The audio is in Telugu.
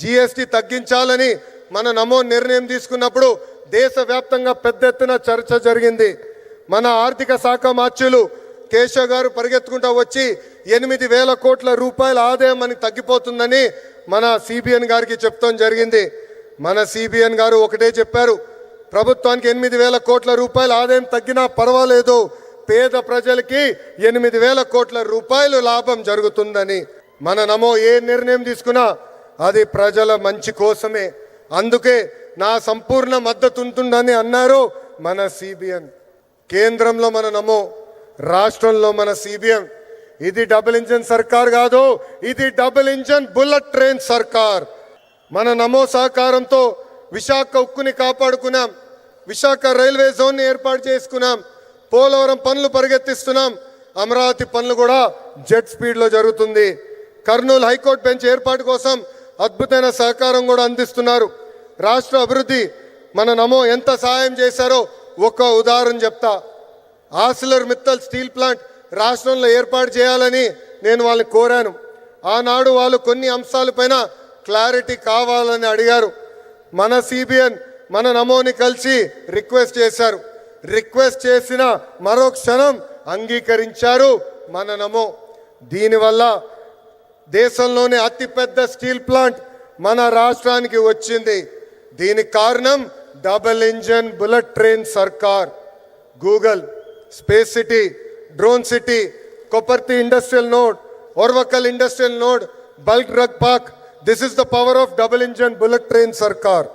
జీఎస్టీ తగ్గించాలని మన నమో నిర్ణయం తీసుకున్నప్పుడు దేశవ్యాప్తంగా పెద్ద ఎత్తున చర్చ జరిగింది. మన ఆర్థిక శాఖ మార్చులు కేశవ్ గారు పరిగెత్తుకుంటూ వచ్చి 8,000 కోట్ల రూపాయల ఆదాయం మనకి తగ్గిపోతుందని మన సిబిఎన్ గారికి చెప్తాం జరిగింది. మన సిబిఎన్ గారు ఒకటే చెప్పారు, ప్రభుత్వానికి 8,000 కోట్ల రూపాయల ఆదాయం తగ్గినా పర్వాలేదు, పేద ప్రజలకి 8,000 కోట్ల రూపాయలు లాభం జరుగుతుందని. మన నమో ఏ నిర్ణయం తీసుకున్నా అది ప్రజల మంచి కోసమే. అందుకే నా సంపూర్ణ మద్దతు ఉంటుందని అన్నారు మన సిబిఎన్. కేంద్రంలో మన నమో, రాష్ట్రంలో మన సిబిఎన్. ఇది డబుల్ ఇంజన్ సర్కార్ కాదు, ఇది డబుల్ ఇంజన్ బుల్లెట్ ట్రైన్ సర్కార్. మన నమో సహకారంతో విశాఖ ఉక్కుని కాపాడుకున్నాం, విశాఖ రైల్వే జోన్ని ఏర్పాటు చేసుకున్నాం, పోలవరం పనులు పరిగెత్తిస్తున్నాం, అమరావతి పనులు కూడా జెట్ స్పీడ్లో జరుగుతుంది. కర్నూలు హైకోర్టు బెంచ్ ఏర్పాటు కోసం అద్భుతమైన సహకారం కూడా అందిస్తున్నారు. రాష్ట్ర అభివృద్ధి మన నమో ఎంత సహాయం చేశారో ఒక ఉదాహరణ చెప్తా. ఆర్సిలర్ మిత్తల్ స్టీల్ ప్లాంట్ రాష్ట్రంలో ఏర్పాటు చేయాలని నేను వాళ్ళని కోరాను. ఆనాడు వాళ్ళు కొన్ని అంశాలపైన క్లారిటీ కావాలని అడిగారు. మన సిబిఎన్ మన నమోని కలిసి రిక్వెస్ట్ చేశారు. రిక్వెస్ట్ చేసిన మరో క్షణం అంగీకరించారు మన నమో. దీనివల్ల దేశంలోనే అతిపెద్ద స్టీల్ ప్లాంట్ మన రాష్ట్రానికి వచ్చింది. దీనికి కారణం డబుల్ ఇంజన్ బుల్లెట్ ట్రైన్ సర్కార్. Google, space city, drone city, Kopparthi industrial node, Orvakal industrial node, bulk drug park. This is the power of double engine bullet train సర్కార్.